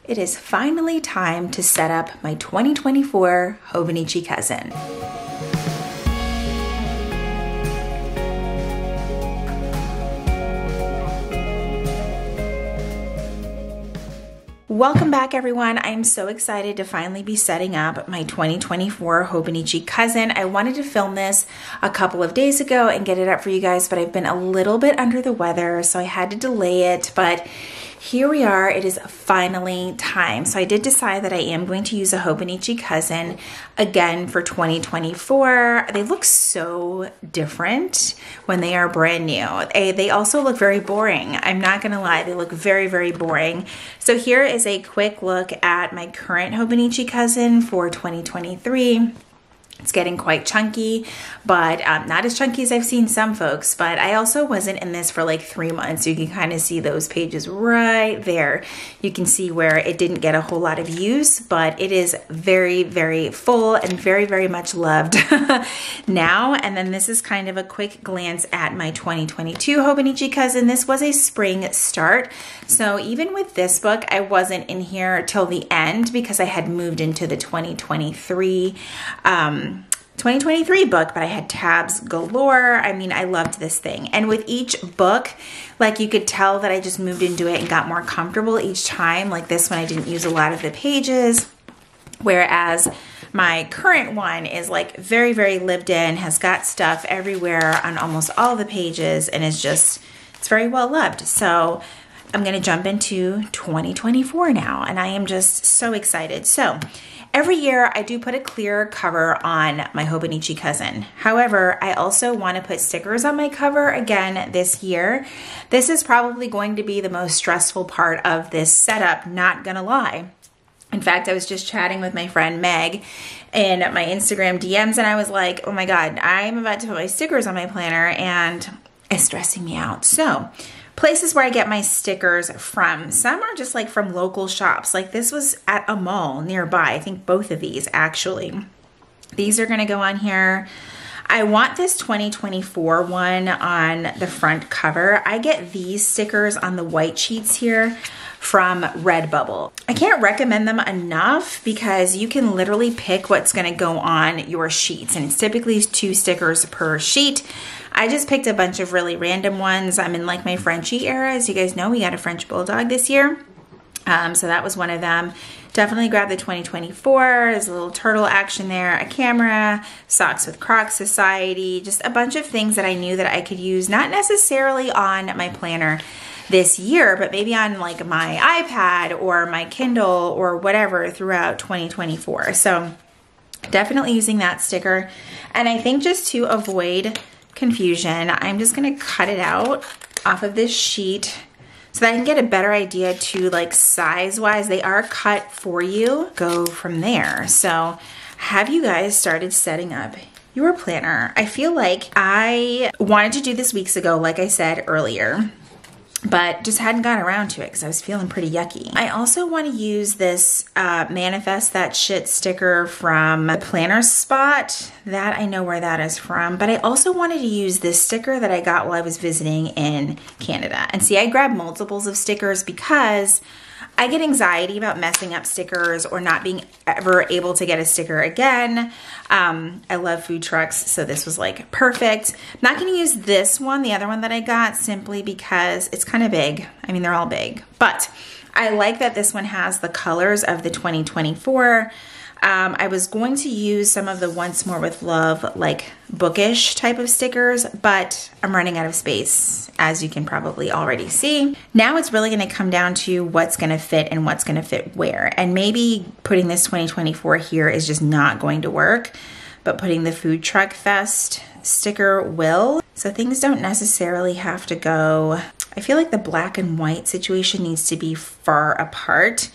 it is finally time to set up my 2024 Hobonichi cousin. Welcome back, everyone. I'm so excited to finally be setting up my 2024 Hobonichi cousin. I wanted to film this a couple of days ago and get it up for you guys, but I've been a little bit under the weather, so I had to delay it, but here we are. It is finally time. So I did decide that I am going to use a Hobonichi cousin again for 2024. They look so different when they are brand new. They also look very boring. I'm not gonna lie, they look very, very boring. So here is a quick look at my current Hobonichi cousin for 2023. It's getting quite chunky, but not as chunky as I've seen some folks, but I also wasn't in this for like 3 months. So you can kind of see those pages right there. You can see where it didn't get a whole lot of use, but it is very, very full and very, very much loved now. And then this is kind of a quick glance at my 2022 Hobonichi cousin. This was a spring start. So even with this book, I wasn't in here till the end because I had moved into the 2023 book, but I had tabs galore. I mean, I loved this thing. And with each book, like you could tell that I just moved into it and got more comfortable each time. Like this one, I didn't use a lot of the pages, whereas my current one is like very, very lived in, has got stuff everywhere on almost all the pages, and is just, it's very well loved. So I'm going to jump into 2024 now, and I am just so excited. So every year I do put a clear cover on my Hobonichi cousin. However, I also want to put stickers on my cover again this year. This is probably going to be the most stressful part of this setup, not gonna lie. In fact, I was just chatting with my friend Meg in my Instagram DMs, and I was like, oh my God, I'm about to put my stickers on my planner and it's stressing me out. So places where I get my stickers from. Some are just like from local shops. Like this was at a mall nearby. I think both of these actually. These are gonna go on here. I want this 2024 one on the front cover. I get these stickers on the white sheets here from Redbubble. I can't recommend them enough because you can literally pick what's gonna go on your sheets, and it's typically 2 stickers per sheet. I just picked a bunch of really random ones. I'm in like my Frenchie era. As you guys know, we got a French Bulldog this year. So that was one of them. Definitely grab the 2024. There's a little turtle action there, a camera, socks with Croc Society, just a bunch of things that I knew that I could use, not necessarily on my planner this year, but maybe on like my iPad or my Kindle or whatever throughout 2024. So definitely using that sticker. And I think just to avoid confusion, I'm just gonna cut it out off of this sheet so that I can get a better idea to like size wise. They are cut for you. Go from there. So have you guys started setting up your planner? I feel like I wanted to do this weeks ago, like I said earlier, but just hadn't gotten around to it because I was feeling pretty yucky. I also want to use this Manifest That Shit sticker from the Planner Spot. That I know where that is from, but I also wanted to use this sticker that I got while I was visiting in Canada. And see, I grabbed multiples of stickers because I get anxiety about messing up stickers or not being ever able to get a sticker again. I love food trucks, so this was like perfect. I'm not gonna use this one, the other one that I got, simply because it's kind of big. I mean, they're all big, but I like that this one has the colors of the 2024. I was going to use some of the Once More with Love, like bookish type of stickers, but I'm running out of space, as you can probably already see. Now it's really gonna come down to what's gonna fit and what's gonna fit where. And maybe putting this 2024 here is just not going to work, but putting the Food Truck Fest sticker will. So things don't necessarily have to go. I feel like the black and white situation needs to be far apart.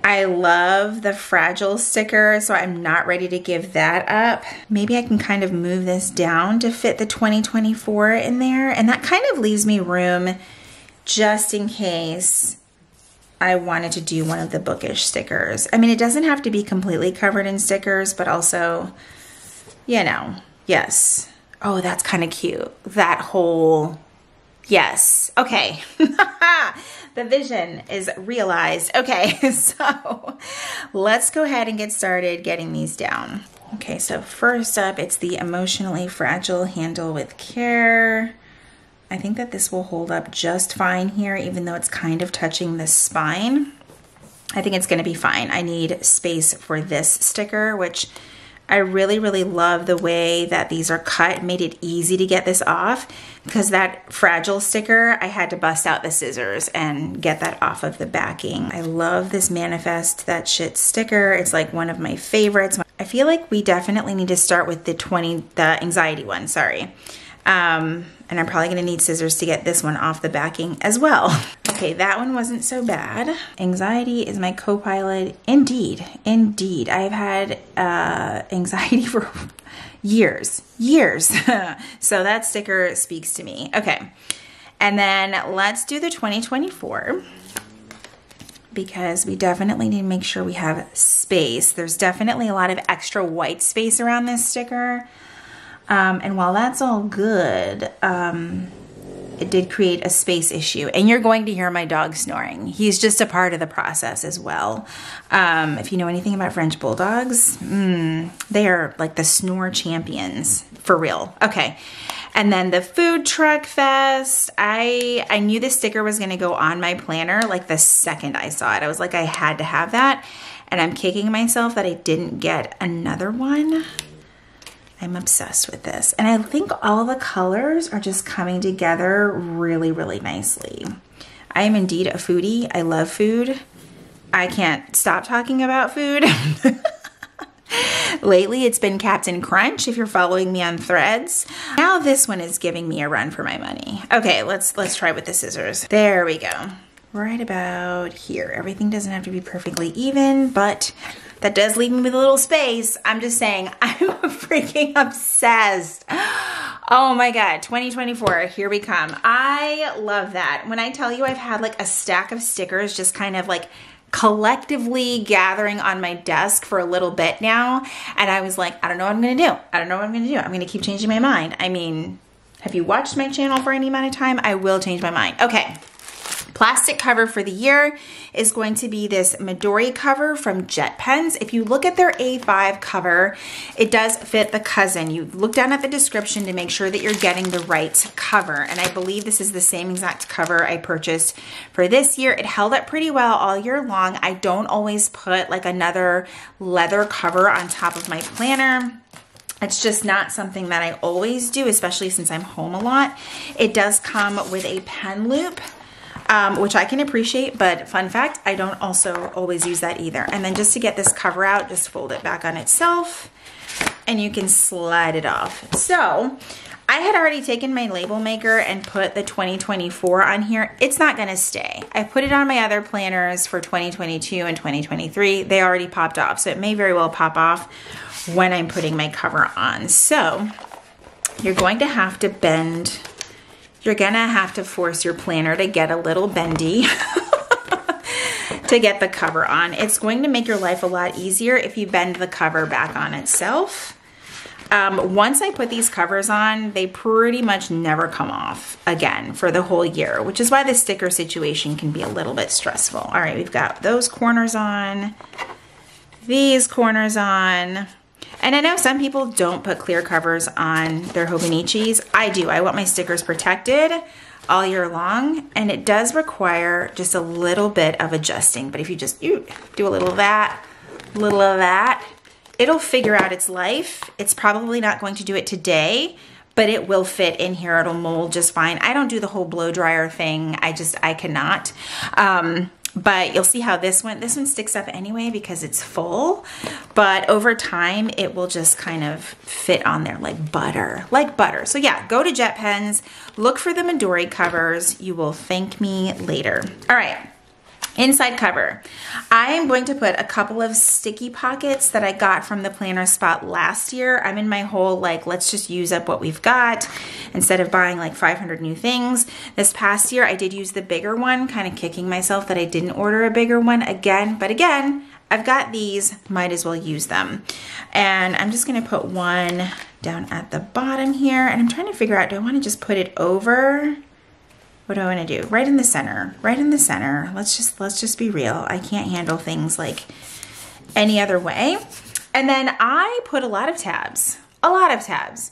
I love the fragile sticker, so I'm not ready to give that up. Maybe I can kind of move this down to fit the 2024 in there, and that kind of leaves me room just in case I wanted to do one of the bookish stickers. I mean, it doesn't have to be completely covered in stickers, but also, you know, yes. Oh, that's kind of cute. That whole, yes. Okay. The vision is realized. Okay, so let's go ahead and get started getting these down. Okay, so first up, it's the emotionally fragile, handle with care. I think that this will hold up just fine here, even though it's kind of touching the spine. I think it's gonna be fine. I need space for this sticker, which I really, really love the way that these are cut. It made it easy to get this off, because that fragile sticker, I had to bust out the scissors and get that off of the backing. I love this Manifest That Shit sticker. It's like one of my favorites. I feel like we definitely need to start with the anxiety one, sorry. And I'm probably gonna need scissors to get this one off the backing as well. Okay, that one wasn't so bad. Anxiety is my co-pilot. Indeed, indeed. I've had anxiety for years. So that sticker speaks to me. Okay, and then let's do the 2024, because we definitely need to make sure we have space. There's definitely a lot of extra white space around this sticker. And while that's all good, it did create a space issue. And you're going to hear my dog snoring. He's just a part of the process as well. If you know anything about French Bulldogs, they are like the snore champions, for real. Okay. And then the Food Truck Fest, I knew this sticker was gonna go on my planner like the second I saw it. I was like, I had to have that. And I'm kicking myself that I didn't get another one. I'm obsessed with this. And I think all the colors are just coming together really, really nicely. I am indeed a foodie. I love food. I can't stop talking about food. Lately, it's been Captain Crunch, if you're following me on Threads. Now this one is giving me a run for my money. Okay, let's try with the scissors. There we go. Right about here. Everything doesn't have to be perfectly even, but that does leave me with a little space. I'm just saying, I'm freaking obsessed. Oh my God, 2024, here we come. I love that. When I tell you I've had like a stack of stickers just kind of like collectively gathering on my desk for a little bit now, and I was like, I don't know what I'm gonna do. I don't know what I'm gonna do. I'm gonna keep changing my mind. I mean, have you watched my channel for any amount of time? I will change my mind. Okay. Plastic cover for the year is going to be this Midori cover from Jet Pens. If you look at their A5 cover, it does fit the cousin. You look down at the description to make sure that you're getting the right cover. And I believe this is the same exact cover I purchased for this year. It held up pretty well all year long. I don't always put like another leather cover on top of my planner. It's just not something that I always do, especially since I'm home a lot. It does come with a pen loop, which I can appreciate, but fun fact, I don't also always use that either. And then just to get this cover out, just fold it back on itself and you can slide it off. So I had already taken my label maker and put the 2024 on here. It's not gonna stay. I put it on my other planners for 2022 and 2023. They already popped off, so it may very well pop off when I'm putting my cover on. So you're going to have to bend. You're gonna have to force your planner to get a little bendy to get the cover on. It's going to make your life a lot easier if you bend the cover back on itself. Once I put these covers on, they pretty much never come off again for the whole year, which is why the sticker situation can be a little bit stressful. All right, we've got those corners on, these corners on. And I know some people don't put clear covers on their Hobonichis. I do. I want my stickers protected all year long, and it does require just a little bit of adjusting. But if you just do a little of that, it'll figure out its life. It's probably not going to do it today, but it will fit in here. It'll mold just fine. I don't do the whole blow dryer thing. I cannot. But you'll see how this one sticks up anyway because it's full, but over time it will just kind of fit on there like butter, So yeah, go to Jet Pens, look for the Midori covers. You will thank me later. All right. Inside cover. I am going to put a couple of sticky pockets that I got from the planner spot last year. I'm in my whole like, let's just use up what we've got instead of buying like 500 new things. This past year, I did use the bigger one, kind of kicking myself that I didn't order a bigger one again. But again, I've got these, might as well use them. And I'm just gonna put one down at the bottom here. And I'm trying to figure out, do I wanna just put it over What do I want to do? Right in the center, right in the center. Let's just be real. I can't handle things like any other way. And then I put a lot of tabs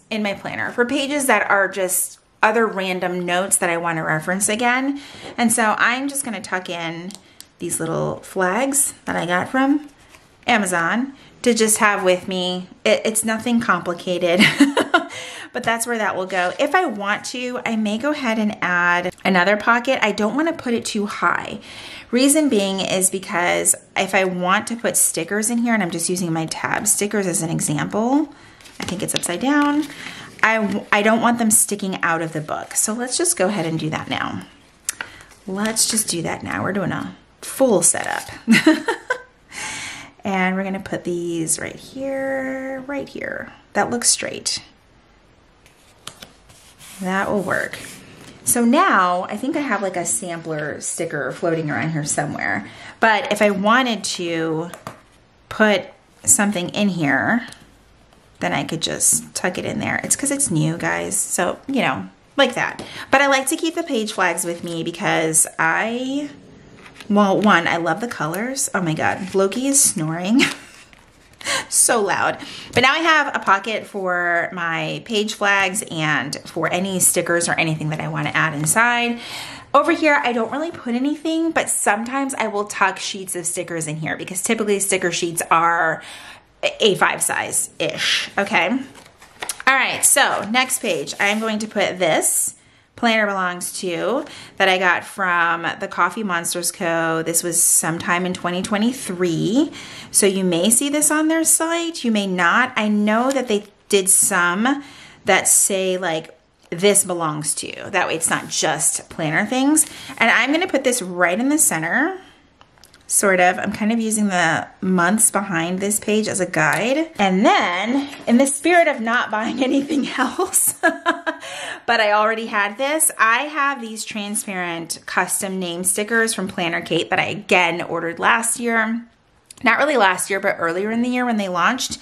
in my planner for pages that are just other random notes that I want to reference again. And so I'm just going to tuck in these little flags that I got from Amazon to just have with me. It's nothing complicated, but that's where that will go. If I want to, I may go ahead and add another pocket. I don't want to put it too high. Reason being is because if I want to put stickers in here, and I'm just using my tab stickers as an example, I think it's upside down. I don't want them sticking out of the book. So let's just go ahead and do that now. Let's just do that now. We're doing a full setup. And we're gonna put these right here, right here. That looks straight. That will work. So now I think I have like a sampler sticker floating around here somewhere. But if I wanted to put something in here, then I could just tuck it in there. It's because it's new, guys. So, you know, like that. But I like to keep the page flags with me because well, one, I love the colors. Oh my God, Loki is snoring. So loud. But now I have a pocket for my page flags and for any stickers or anything that I want to add inside. Over here, I don't really put anything, but sometimes I will tuck sheets of stickers in here because typically sticker sheets are A5 size-ish, okay? All right, so next page, I'm going to put this planner belongs to that I got from the Coffee Monsters Co. This was sometime in 2023. So you may see this on their site, you may not. I know that they did some that say like, this belongs to. That way it's not just planner things. And I'm gonna put this right in the center. Sort of. I'm kind of using the months behind this page as a guide. And then, in the spirit of not buying anything else, but I already had this, I have these transparent custom name stickers from Planner Kate that I again ordered last year. Not really last year, but earlier in the year when they launched.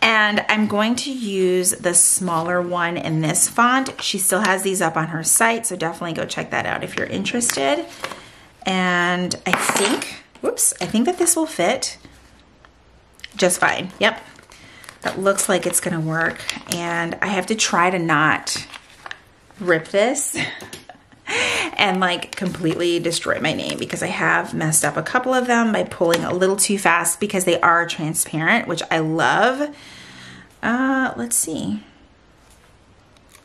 And I'm going to use the smaller one in this font. She still has these up on her site, so definitely go check that out if you're interested. And I think... Whoops, I think that this will fit just fine. Yep, that looks like it's gonna work. And I have to try to not rip this and like completely destroy my name because I have messed up a couple of them by pulling a little too fast because they are transparent, which I love. Let's see.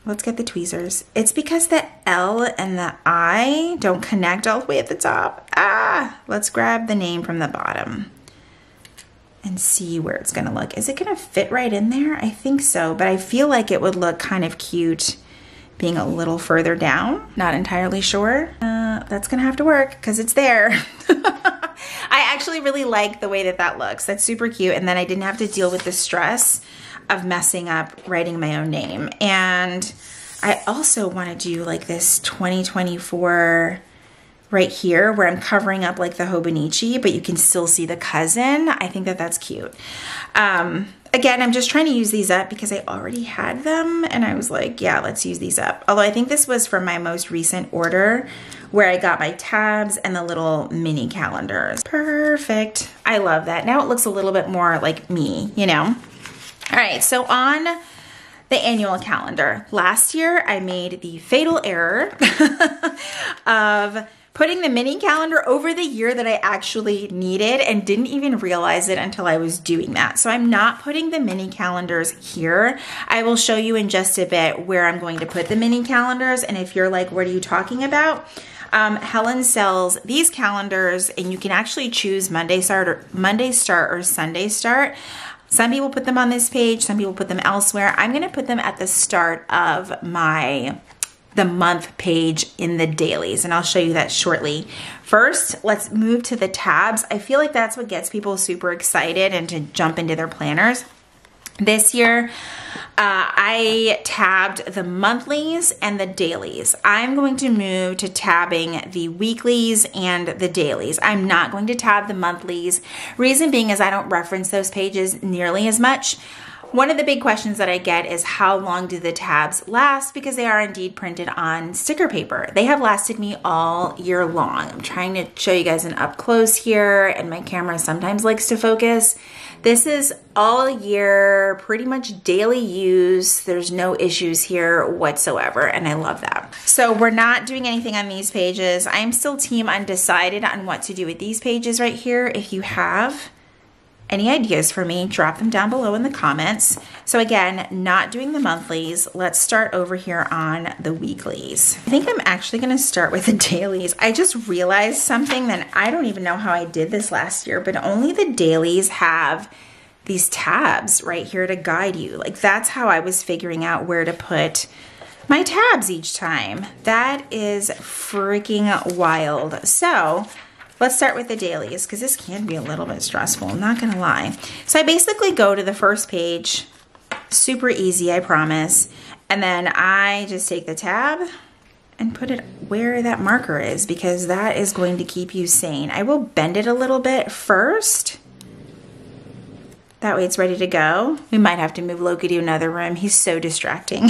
Let's get the tweezers. It's because the L and the I don't connect all the way at the top. Let's grab the name from the bottom and see where it's gonna look. Is it gonna fit right in there? I think so, but I feel like it would look kind of cute being a little further down. Not entirely sure. That's gonna have to work because it's there. I actually really like the way that that looks. That's super cute. And then I didn't have to deal with the stress of messing up writing my own name. And I also want to do like this 2024 right here where I'm covering up like the Hobonichi, but you can still see the cousin. I think that that's cute. Again, I'm just trying to use these up because I already had them and I was like, yeah, let's use these up. Although I think this was from my most recent order where I got my tabs and the little mini calendars. Perfect. I love that. Now it looks a little bit more like me, you know? All right, so on the annual calendar, last year I made the fatal error of putting the mini calendar over the year that I actually needed and didn't even realize it until I was doing that. So I'm not putting the mini calendars here. I will show you in just a bit where I'm going to put the mini calendars. And if you're like, what are you talking about? Helen sells these calendars and you can actually choose Monday Start or Sunday Start. Some people put them on this page, some people put them elsewhere. I'm gonna put them at the start of the month page in the dailies, and I'll show you that shortly. First, let's move to the tabs. I feel like that's what gets people super excited and to jump into their planners. This year, I tabbed the monthlies and the dailies. I'm going to move to tabbing the weeklies and the dailies. I'm not going to tab the monthlies. Reason being is I don't reference those pages nearly as much. One of the big questions that I get is how long do the tabs last, because they are indeed printed on sticker paper. They have lasted me all year long. I'm trying to show you guys an up close here, and my camera sometimes likes to focus. This is all year, pretty much daily use. There's no issues here whatsoever, and I love that. So we're not doing anything on these pages. I'm still team undecided on what to do with these pages right here. If you have any ideas for me, drop them down below in the comments. So again, not doing the monthlies. Let's start over here on the weeklies. I think I'm actually gonna start with the dailies. I just realized something that I don't even know how I did this last year, but only the dailies have these tabs right here to guide you. Like, that's how I was figuring out where to put my tabs each time. That is freaking wild. So let's start with the dailies, because this can be a little bit stressful, I'm not gonna lie. So I basically go to the first page, super easy, I promise. And then I just take the tab and put it where that marker is, because that is going to keep you sane. I will bend it a little bit first. That way it's ready to go. We might have to move Loki to another room. He's so distracting.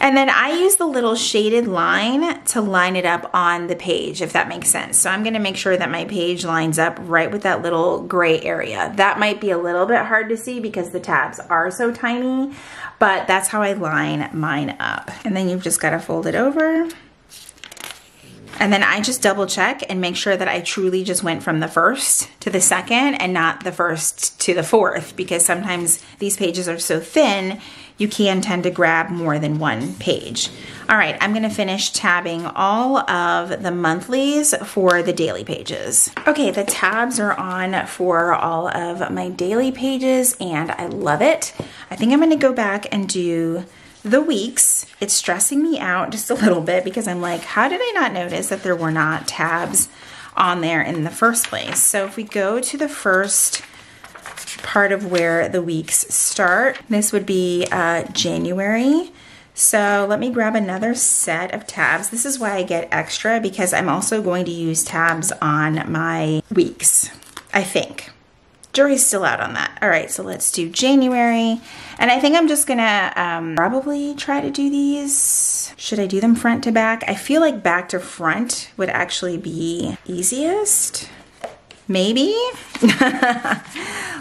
And then I use the little shaded line to line it up on the page, if that makes sense. So I'm gonna make sure that my page lines up right with that little gray area. That might be a little bit hard to see because the tabs are so tiny, but that's how I line mine up. And then you've just gotta fold it over. And then I just double check and make sure that I truly just went from the first to the second and not the first to the fourth, because sometimes these pages are so thin, you can tend to grab more than one page. All right, I'm gonna finish tabbing all of the monthlies for the daily pages. Okay, the tabs are on for all of my daily pages and I love it. I think I'm gonna go back and do the weeks. It's stressing me out just a little bit because I'm like, how did I not notice that there were not tabs on there in the first place? So if we go to the first part of where the weeks start, this would be January. So let me grab another set of tabs. This is why I get extra, because I'm also going to use tabs on my weeks, I think. Jury's still out on that. All right, so let's do January. And I think I'm just gonna probably try to do these. Should I do them front to back? I feel like back to front would actually be easiest. Maybe.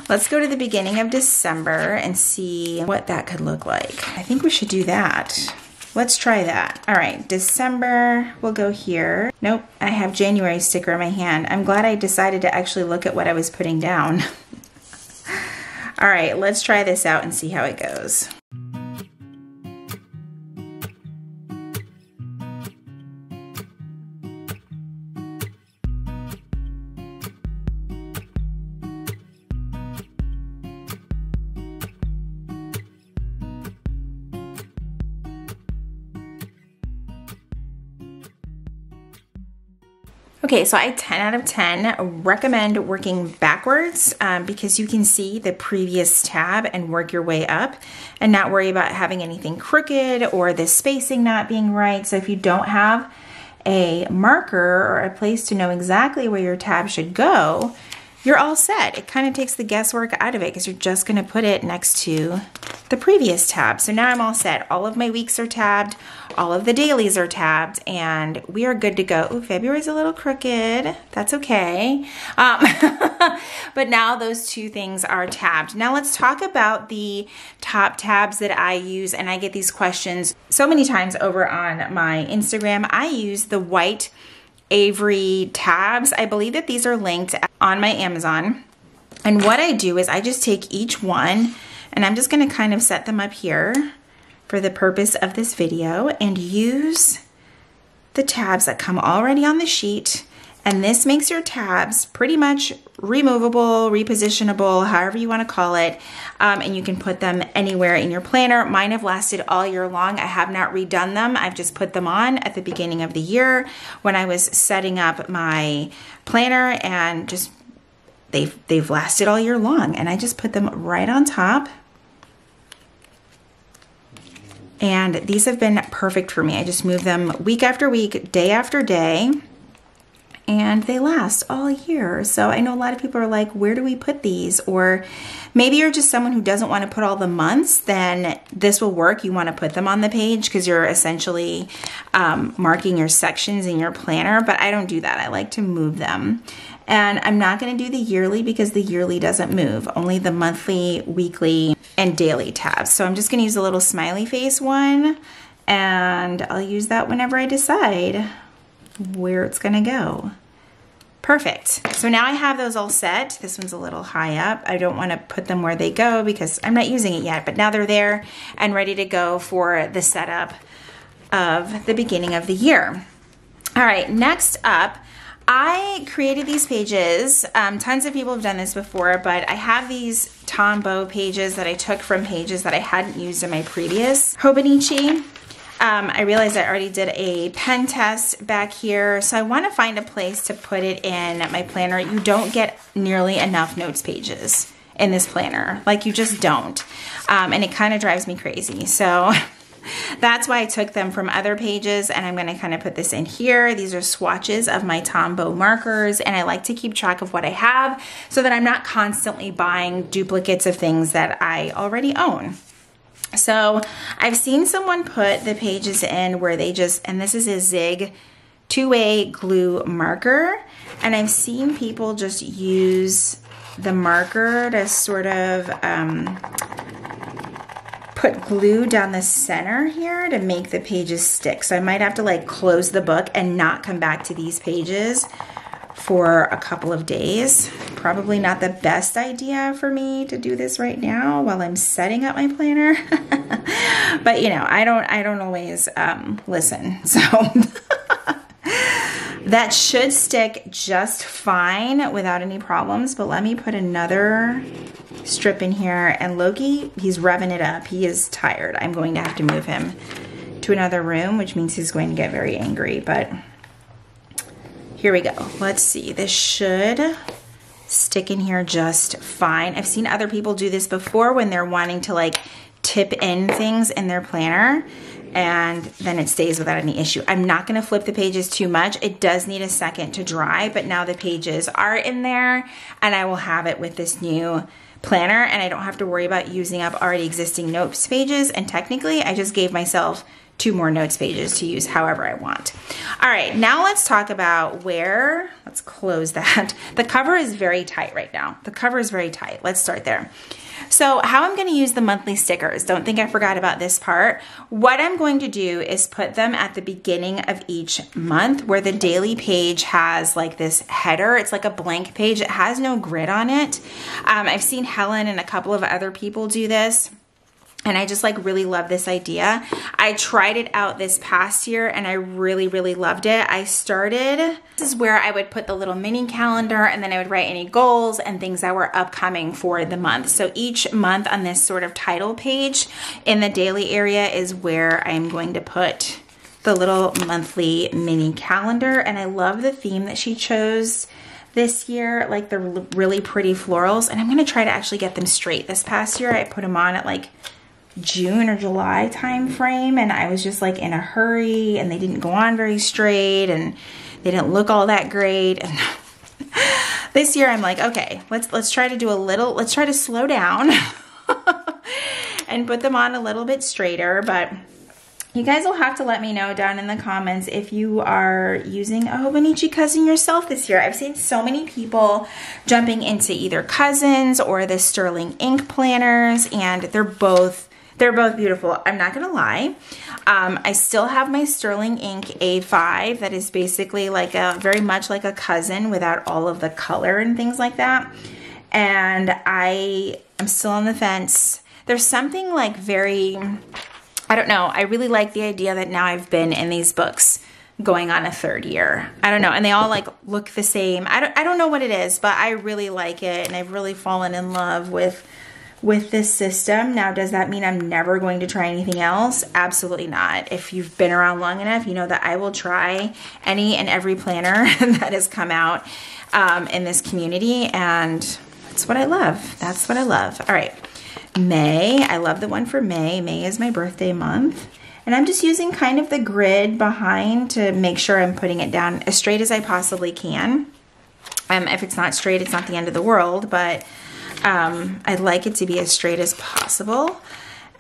Let's go to the beginning of December and see what that could look like. I think we should do that. Let's try that. All right, December, we'll go here. Nope, I have January sticker in my hand. I'm glad I decided to actually look at what I was putting down. All right, let's try this out and see how it goes. Okay, so I 10 out of 10 recommend working backwards because you can see the previous tab and work your way up and not worry about having anything crooked or the spacing not being right. So if you don't have a marker or a place to know exactly where your tab should go, you're all set. It kind of takes the guesswork out of it because you're just gonna put it next to the previous tab. So now I'm all set. All of my weeks are tabbed, all of the dailies are tabbed, and we are good to go. Ooh, February's a little crooked. That's okay. But now those two things are tabbed. Now let's talk about the top tabs that I use, and I get these questions so many times over on my Instagram. I use the white Avery tabs. I believe that these are linked on my Amazon. And what I do is I just take each one and I'm just gonna kind of set them up here for the purpose of this video and use the tabs that come already on the sheet. And this makes your tabs pretty much removable, repositionable, however you want to call it. And you can put them anywhere in your planner. Mine have lasted all year long. I have not redone them. I've just put them on at the beginning of the year when I was setting up my planner, and just they've lasted all year long. And I just put them right on top. And these have been perfect for me. I just move them week after week, day after day. and they last all year. So I know a lot of people are like, where do we put these? Or maybe you're just someone who doesn't want to put all the months, then this will work. You want to put them on the page because you're essentially marking your sections in your planner, but I don't do that. I like to move them. And I'm not going to do the yearly because the yearly doesn't move, only the monthly, weekly, and daily tabs. So I'm just going to use a little smiley face one, and I'll use that whenever I decide where it's going to go. Perfect. So now I have those all set. This one's a little high up. I don't want to put them where they go because I'm not using it yet, but now they're there and ready to go for the setup of the beginning of the year. All right, next up, I created these pages. Tons of people have done this before, but I have these Tombow pages that I took from pages that I hadn't used in my previous Hobonichi. I realized I already did a pen test back here, so I want to find a place to put it in my planner. You don't get nearly enough notes pages in this planner. Like, you just don't. And it kind of drives me crazy. So that's why I took them from other pages, and I'm going to kind of put this in here. These are swatches of my Tombow markers, and I like to keep track of what I have so that I'm not constantly buying duplicates of things that I already own. So I've seen someone put the pages in where they just, and this is a Zig two-way glue marker, and I've seen people just use the marker to sort of put glue down the center here to make the pages stick. So I might have to like close the book and not come back to these pages for a couple of days. Probably not the best idea for me to do this right now while I'm setting up my planner. But you know, I don't always listen. So that should stick just fine without any problems. But let me put another strip in here, and Loki, he's revving it up. He is tired. I'm going to have to move him to another room, which means he's going to get very angry, but here we go. Let's see. This should stick in here just fine. I've seen other people do this before when they're wanting to like tip in things in their planner, and then it stays without any issue. I'm not going to flip the pages too much. It does need a second to dry, but now the pages are in there, and I will have it with this new planner, and I don't have to worry about using up already existing notes pages. And technically, I just gave myself 2 more notes pages to use however I want. All right, now let's talk about where, let's close that. The cover is very tight right now. The cover is very tight. Let's start there. So how I'm going to use the monthly stickers, don't think I forgot about this part. What I'm going to do is put them at the beginning of each month, where the daily page has like this header. It's like a blank page. It has no grid on it. I've seen Helen and a couple of other people do this, and I just like really love this idea. I tried it out this past year and I really, really loved it. I started, this is where I would put the little mini calendar, and then I would write any goals and things that were upcoming for the month. So each month on this sort of title page in the daily area is where I'm going to put the little monthly mini calendar. And I love the theme that she chose this year, like the really pretty florals. And I'm gonna try to actually get them straight. This past year I put them on at like June or July time frame, and I was just like in a hurry, and they didn't go on very straight, and they didn't look all that great. And this year I'm like, okay, let's try to do a little, let's try to slow down and put them on a little bit straighter. But you guys will have to let me know down in the comments if you are using a Hobonichi cousin yourself this year. I've seen so many people jumping into either cousins or the sterling ink planners, and they're both beautiful. I'm not gonna lie. I still have my sterling ink A5 that is basically like very much like a cousin without all of the color and things like that. And I am still on the fence. There's something like very, I don't know. I really like the idea that now I've been in these books going on a 3rd year. I don't know. And they all like look the same. I don't know what it is, but I really like it. And I've really fallen in love with this system. Now, does that mean I'm never going to try anything else? Absolutely not. If you've been around long enough, you know that I will try any and every planner that has come out in this community, and that's what I love. That's what I love. All right, May. I love the one for May. May is my birthday month, And I'm just using kind of the grid behind to make sure I'm putting it down as straight as I possibly can. If it's not straight, it's not the end of the world, but I'd like it to be as straight as possible.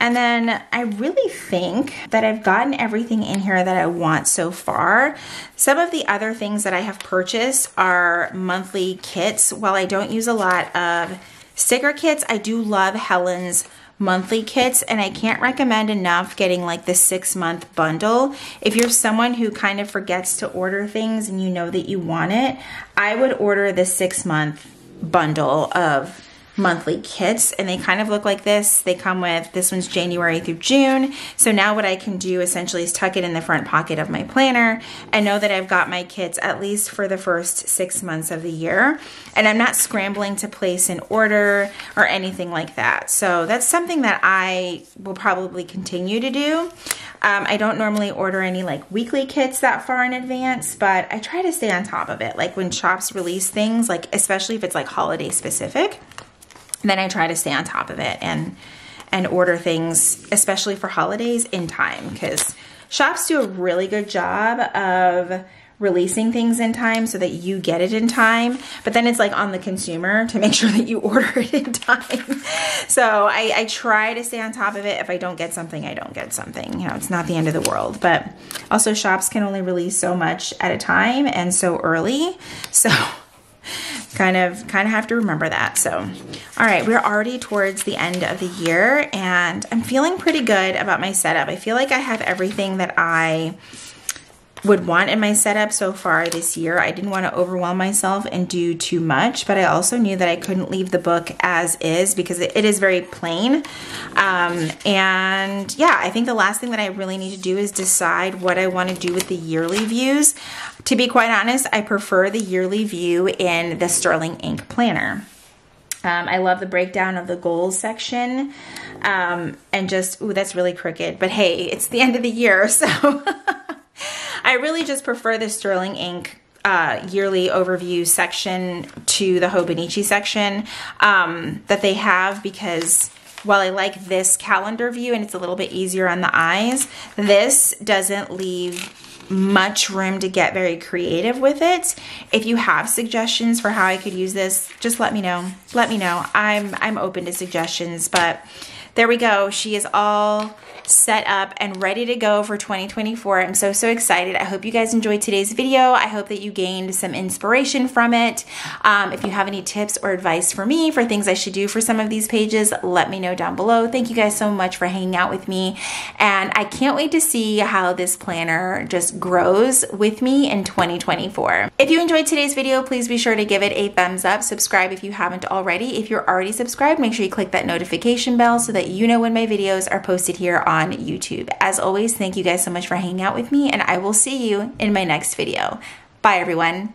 And then I really think that I've gotten everything in here that I want so far. Some of the other things that I have purchased are monthly kits. While I don't use a lot of sticker kits, I do love Helen's monthly kits, and I can't recommend enough getting like the 6-month bundle. If you're someone who kind of forgets to order things and you know that you want it, I would order the 6-month bundle of monthly kits, and they kind of look like this. They come with, this one's January through June. So now what I can do essentially is tuck it in the front pocket of my planner and know that I've got my kits at least for the first 6 months of the year. And I'm not scrambling to place an order or anything like that. So that's something that I will probably continue to do. I don't normally order any like weekly kits that far in advance, but I try to stay on top of it. Like when shops release things, like especially if it's like holiday specific, then I try to stay on top of it and order things, especially for holidays, in time, because shops do a really good job of releasing things in time so that you get it in time, but then it's like on the consumer to make sure that you order it in time. So I try to stay on top of it. If I don't get something, I don't get something. You know, it's not the end of the world, but also shops can only release so much at a time and so early. So kind of have to remember that. So, all right, we're already towards the end of the year and I'm feeling pretty good about my setup. I feel like I have everything that I would want in my setup so far this year. I didn't want to overwhelm myself and do too much, but I also knew that I couldn't leave the book as is because it is very plain. And yeah, I think the last thing that I really need to do is decide what I want to do with the yearly views. To be quite honest, I prefer the yearly view in the Sterling Ink planner. I love the breakdown of the goals section, and just, ooh, that's really crooked, but hey, it's the end of the year, so I really just prefer the Sterling Ink yearly overview section to the Hobonichi section that they have, because while I like this calendar view and it's a little bit easier on the eyes, this doesn't leave much room to get very creative with it. If you have suggestions for how I could use this, just let me know. Let me know. I'm open to suggestions, but there we go. She is all set up and ready to go for 2024. I'm so excited. I hope you guys enjoyed today's video. I hope that you gained some inspiration from it. If you have any tips or advice for me for things I should do for some of these pages, let me know down below. Thank you guys so much for hanging out with me, and I can't wait to see how this planner just grows with me in 2024. If you enjoyed today's video, please be sure to give it a thumbs up. Subscribe if you haven't already. If you're already subscribed, make sure you click that notification bell so that you know when my videos are posted here on YouTube. As always, thank you guys so much for hanging out with me, and I will see you in my next video. Bye, everyone.